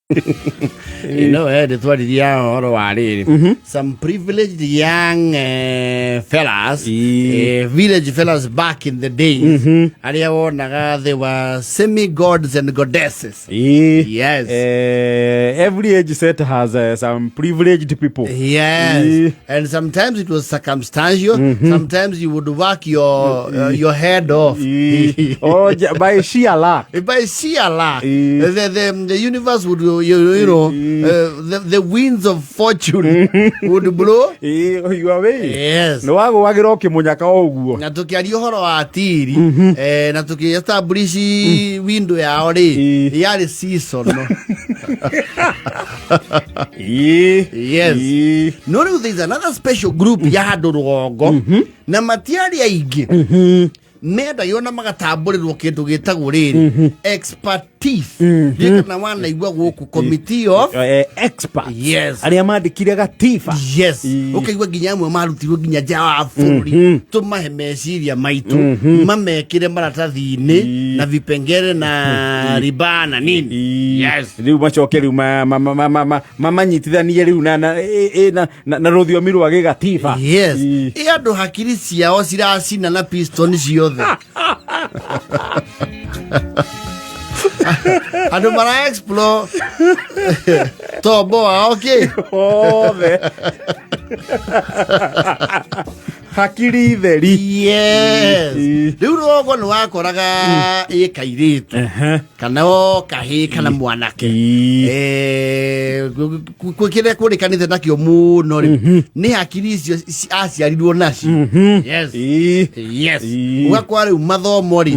You know, the 20 young some privileged young fellas, village fellas back in the days, and they were semi-gods and goddesses. Yes. Every age set has some privileged people. Yes. And sometimes it was circumstantial. Sometimes you would work your head off. Oh, by sheer luck. By sheer luck. The universe would, the winds of fortune would blow. You are way. Yes. No wago wagiroke munyaka oguo. Na tukiaria uhoro wa atiri na tukiestablish window ya ori yari season no. Yes. No, there's another special group ya Rugongo na matiari aigi. Meda yona magatamburirwo kindu gitagwo riri expertise na wana igwa guku committee of expert. Yes. Aria mandikire gatiba. Yes. Ukaigwa ginya amwe marutirwo ginya ja wa bũrũri tumahe meciria maitu mamekire maratathi-ini na vipengere na ribana nini. Yes. Riu macoke riu mamanyitithanie riu na rũthiomi rwa gĩgatiba. Yes. Andu hakiri ciao ciracina na piston ciothe. Andu mara explore toboa. Okay. Hakiri theri. Yes. Riu Rugongo ni wakoraga ikairitu kana kahi kana mwanake kukire kuri kanithe nakio muno ni hakiri icio aciarirwo nacio. Yes. Yes. Ugakora riu mathomo ri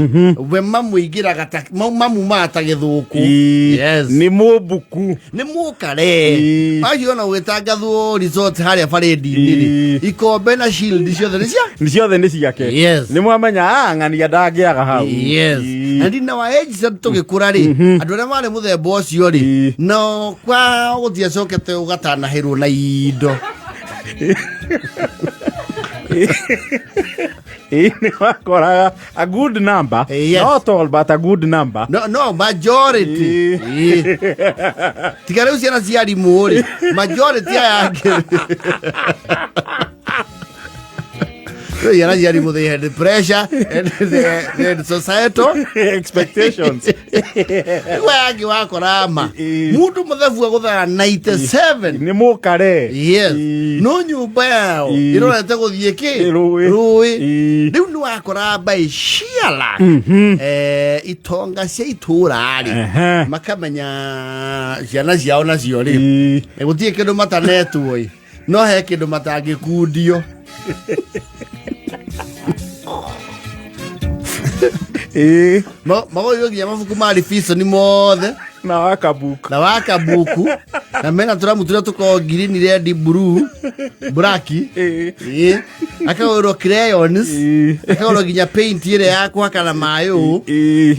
we mamuingiraga mamu mata githuku. Yes. Ni mubuku ni mukare acio na gwitangathwo resort haria faredi-ini ikombe na shield ciothe ni ciake. Yes. Ni mwamenya ng'ania ndangiaga hau. Yes. Andi na wa age sa tugikura ri andu aria mari muthemba ucio ri no kwa guthia cokete ugatanahirwo na indo. Ni wakoraga a good number. Yes. Not all but a good number. No majority. Tigare uciana ciari muri majority yake. They had the pressure and the societal expectations. Wagi wako rama mutu muthafu agutha 97 ni mukare. Yes. No nyumba yao irorete guthie ki rui riu ni wakora by sheer luck itonga cia itura ri makamenya ciana ciao nacio ri guthie kindu matanetwo no he kindu matangikundio. Magoyo ginya mabuku mari fiso ni mothe na wakabuku na mena turamutura tuko green red blue black akawero crayons akawero ginya paint ire yakwa kana mayo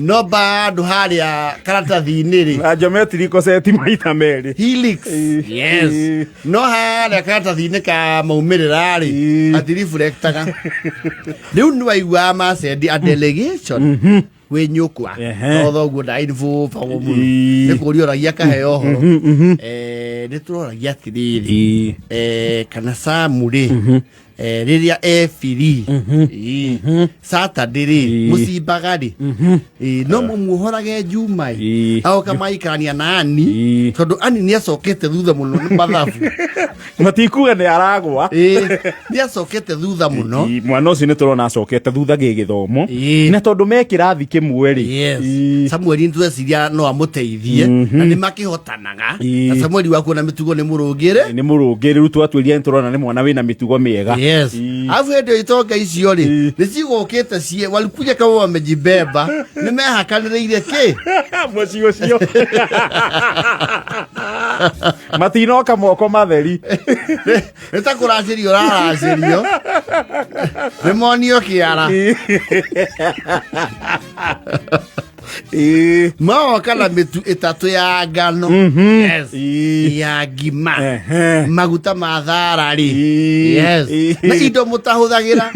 no bado haria karatathi-ini ri na geometry ko seti maita meri helix. Yes. No haria karatathi-ini ka maumirira ri ati reflectaga riu ni waigua ma send a delegation we nyukwa otho guo info fawo muno ni kurio ragia kaheo horo ni turoragia atiriri kana samuri riria free Saturday ri musibagari no mumuhorage jumai au kama ikania nani tondu ani ni acokete thutha muno ni mathabu matikuga ni aragwa ni acokete thutha muno mwana ucio ni turona acokete thutha gigithomo na tondu me kirathi kimwe ri Samuel ntweciria no amuteithie na ni makihotanaga na Samuel waku na mitugo ni murungire ru twatwiria ni turona ni mwana wina mitugo miega. Yes. Afu ndio itonga icio ri nicigukite cie walikuja kama wamejibeba nimehakanire ki muci ucio matinoka moko matheri nitakuracirio raracirio nimonio kiara Maoka na mitu itatu ya ngano. Yes. Ya ngima. Maguta ma tharari. Yes. Na indo mutahuthagira.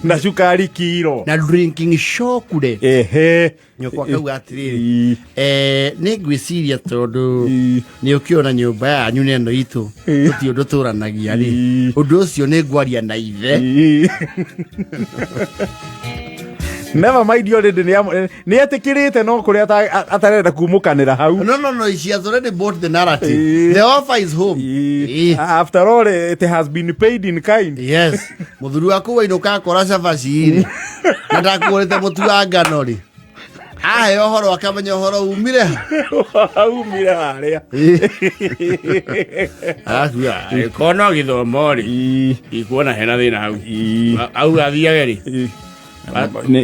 Na cukari kiro. Na drinking shokure. Nyokwa kauga atiriri. Ni ngwiciria tondu ni ukiona nyumba yanyu neno itu uti undu turanagia ri. Undu ucio ni ngwaria na ithe. Never mind you already ni atikirite no kuri atarenda kumukanira hau. No, she has already bought the narrative. The offer is home. After all, it has been paid in kind. Yes. Muthuru waku wainuka kora cabaci ri. Na ndakuorete mutu wa ngano ri. Ahe ohoro akamenya ohoro umire. Umire haria. Kono githomo ri. Ikuona hena thina hau. Au athiage ri.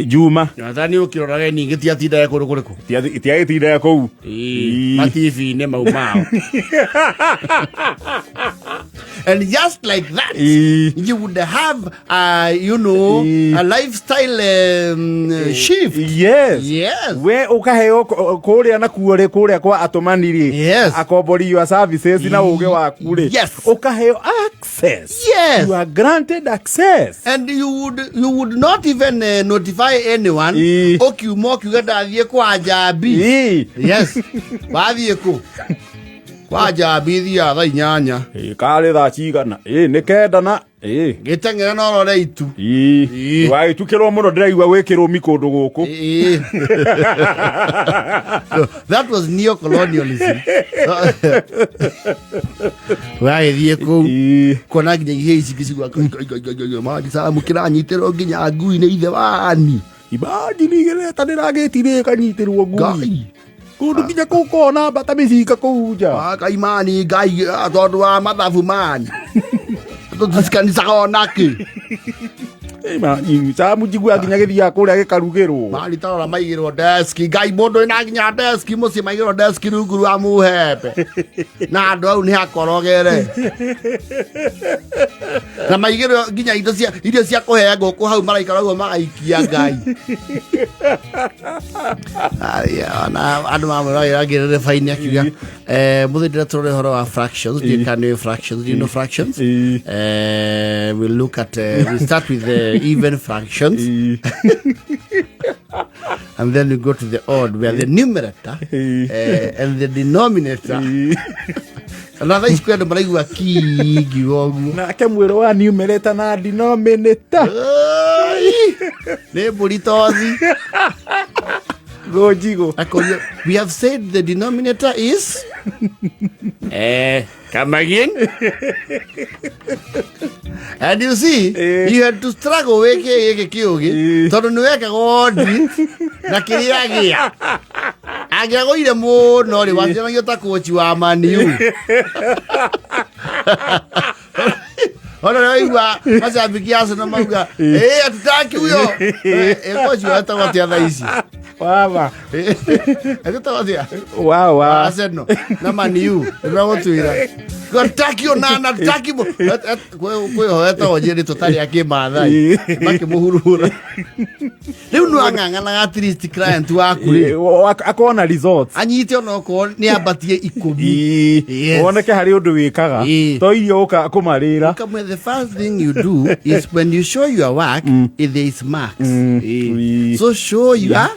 Juma Nathani ukirorage ningi tiatinda kuru kuriku tiagitinda kou TV ne maumao. And just like that, you would have, a lifestyle shift. Yes. We ukaheo kuria na kuore kuria kwa atomaniri. Yes. Akombori your services na uge wa kure. Yes. Ukaheo access. Yes. You are granted access. And you would not even notify anyone. Okiumo kiugenda thie kwa Jabi. Yes. Bathie ku. Kwa Jabi thia tha inyanya. Kale tha cigana. Ni kenda na. Gitengera no rore itu. Wa itukirwo muno ndiraigua gwikirwo mikundu guku. That was neo-colonialism. Wa ithie ku. Kona nginya ihe ici gicigwa. Magi sa mukira nyitirwo nginya ngui ni ithe wani. Ibaji ni gereta ndiragitire kanyitirwo ngui. Kundu nginya kukona bata micika kuja. Kaimani ngai tondu wa mathabu mani. Tusikanisa onaki. Man, sa mujigwa nginya githia kuria gikarugirwo. Mali tarora maigirwo desk ngai mundu ina nginya desk muci maigirwo desk rungu rwa muhembe. Na andu au ni hakorogere. Na maigirwo nginya indo cia kuhea nguku hau maraikara uguo magaikia ngai. Aya na andu mamwe fine akiuga muthindira turore horo wa fractions. Do you know fractions? Do you know fractions? We'll look at we start with the even fractions. And then we go to the odd where the numerator and the denominator. Another is squared by you a key. Na kemwero wa numerator na denominator. Ne buritozi. Go jigo. We have said the denominator is come again. And you see, you had to struggle with Kyogi. Torunueka Godi, Nakiriagia. I get away the more, no, the one you talk what you are, man. You. Mas a bigiasa no manga. Attack you. What you have to what the other is. Wow. I don't know. Wow. I said no. No man you. No to it. Attack you na attack you. Kwa hata wajeri totali yake madai. Baki muhurura. Leo no anganga na at least client wakure. Akona results. Anyite ono ko ni abatie 10. Woneke hari undu wikaga. To iyo ka kumarira. The first thing you do is when you show your work, if there is marks. So show your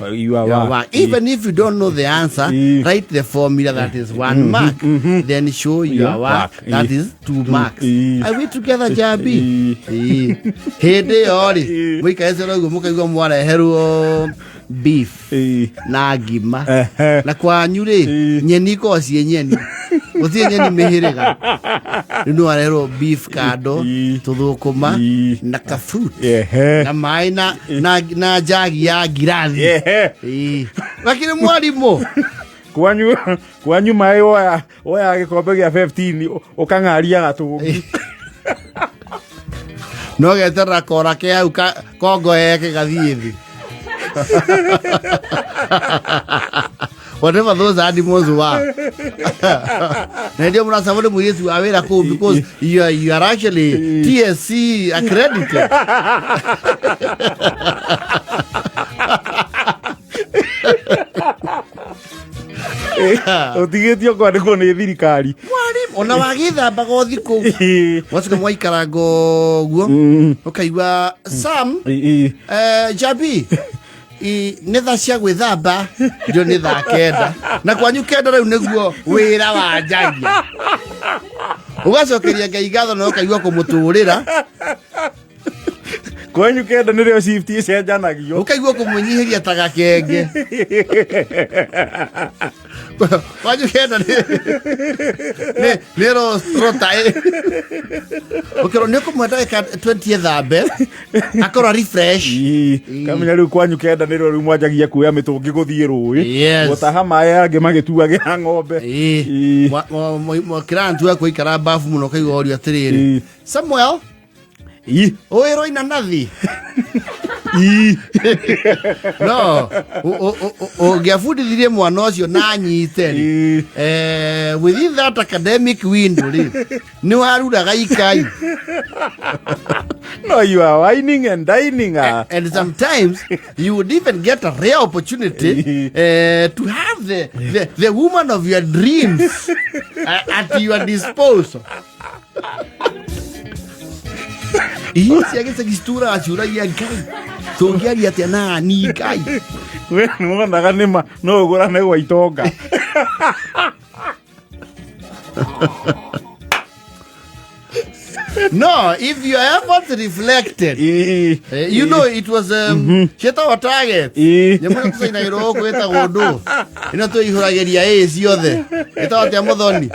work. Even if you don't know the answer, write the formula that is 1 mark. Then show your work that is 2 marks. Are we together, Jabi? Hede ori. We can say go muka go mwara heru beef na ngima na kwa nyure nyeni ko cie nyeni uthie nyeni mihirega no arero beef kado tuthukuma na ka fruit na mai na jagi ya girathi lakini mwalimu kwanyu mai oya gikombe gia 15 ukangaria gatungi no getera kora ke au kongo yake gathithi. Whatever those animals were. Nadia mnasabone mwetu awera ko because you are actually TSC accredited. Utigĩtio kwandĩkwo nĩ thirikari. Mwarimu, ona wagĩthambaga ũthi kũu. Wacoka mwaikaraga ũguo. Ũkaigua Sam, Jabi. Nĩ thaa cia gwĩthamba, ndio nĩ thaa 9. Na kwanyu 9 rĩu nĩguo wĩra wanjagia. Ũgacokeria Ngai ngatho na ũkaigua kũmũtũũrĩra. Kwanyu 9 nĩrĩo shift ĩcenjanagio. Ũkaigua kũmũnyihĩria ta gakenge. Kwanyu 9 nĩ rota. Ũkĩrwo nĩ ũkũmwenda ĩka 20 ethambe, akorwo refresh. Kamenya rĩu kwanyu 9 nĩrĩo rĩu mwanjagia kuoya mĩtũngi gũthiĩ rũĩ. Gũtaha maĩ angĩ magĩtuagĩra ng'ombe. Kĩrantua kũikara bafu mũno kaigua ũrio atĩrĩrĩ. Samuel, oĩrwo ina nathi. No, ũngĩabundithirie mwana ũcio na anyite within that academic window nĩ waruraga ikai. No, you are whining and dining. And sometimes you would even get a rare opportunity to have the woman of your dreams at your disposal. Isi agĩte gistura acuragia Ngai. Tũngĩaria atĩa na ni Ngai. We nĩwonaga nĩma no ũgũrane gwa itonga. No, if your efforts reflected, you know it was Cheta wa target. Nyamuna tusaina iro kweta godo. Ina to ihurageria ciothe. Eta wa Muthoni.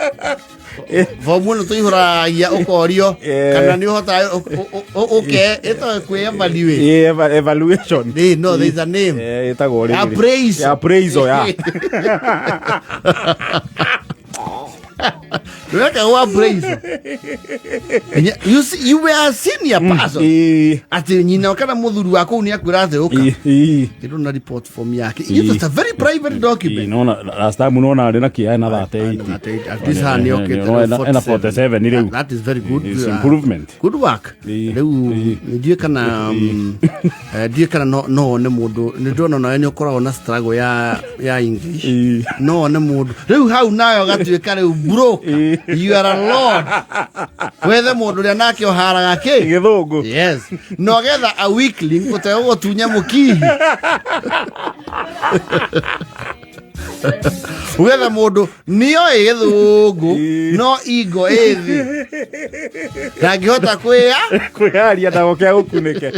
Vomuno to ihuragia ukorio kana ni hota okay eta kwe evaluation. No, there is a name. Eta gore. Appraisal ya. You were a senior person. Ati nyina kana muthuru wako ni akwira ati uka. You don't report form yake. It was a very private document. No, last time unaona alina kia na 30. At this hand okay. Na 47 ni leo. That is very good. It's improvement. Good work. Leo ndiye kana no ne mundu ni ndona na ni ukora ona struggle ya English. No ne mundu. Leo hau nayo gatuika leo bro. You are a lord. Whether mundu ria nake oharaga ki githungu. Yes. No getha a weakling utego tunya mukihi. Whether mundu niyo githungu no ego ethi. Ndangihota kwiaria ndago kia gukunike.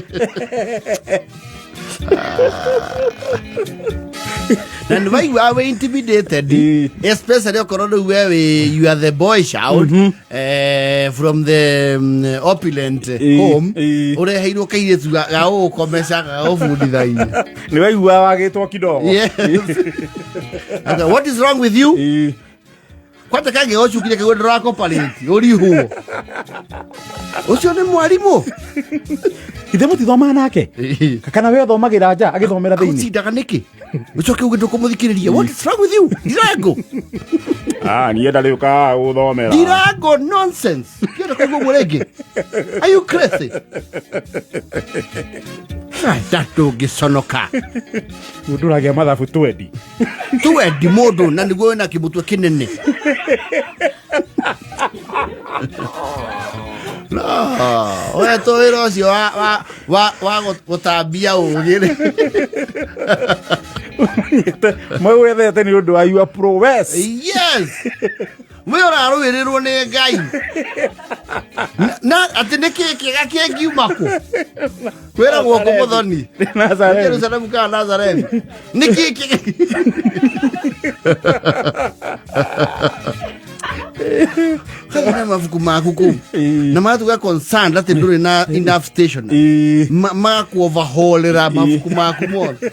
And why you are intimidated, especially you are the boy child from the opulent home. Ore heiro kaire tu ga o komesa ga o fundithaia. Ni wai wa wagitwo kidogo. Yes. Okay, what is wrong with you? Kwata kage ochu kile kwe drako paleti. Ori huo. Ucio ni mwarimu. Ithe mutithoma nake. Kana we thomagĩra nja agĩthomera thĩinĩ. Ucindaga nĩkĩ? Ucoke ugĩtwo kũmũthikĩrĩria. What is wrong with you? Ndirango. Niĩ ndarĩ ũka ũthomera. Ndirango nonsense. Kĩenda kũigua mũrenge. Are you crazy? Ndũngĩconoka. Mũndũ ũragĩa mathabu 20. 20 mũndũ na nĩguo wĩna kĩmũtwe kĩnene. No, oya to wĩra ũcio wa gũtambia ũgĩrĩ. Mwĩwethete nĩ ũndũ wa your prowess. Yes. We ũrarũĩrĩrwo nĩ Ngai. Na atĩ nĩ kĩega kĩngiuma kũ? Kwĩragwo kũ Muthoni? Nazareth. Jerusalemu kana Nazareth. Nĩ kĩĩ kana mafuku maku kũ? Na matuga concerned atĩ ndũrĩ na enough station. Maku overhaulera mafuku maku mothe.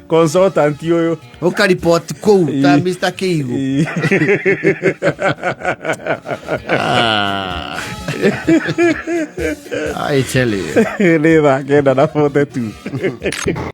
Consultant ũyũ uka report kũu ta Mr. Keigo. I tell you. Nĩ thaa 9:42.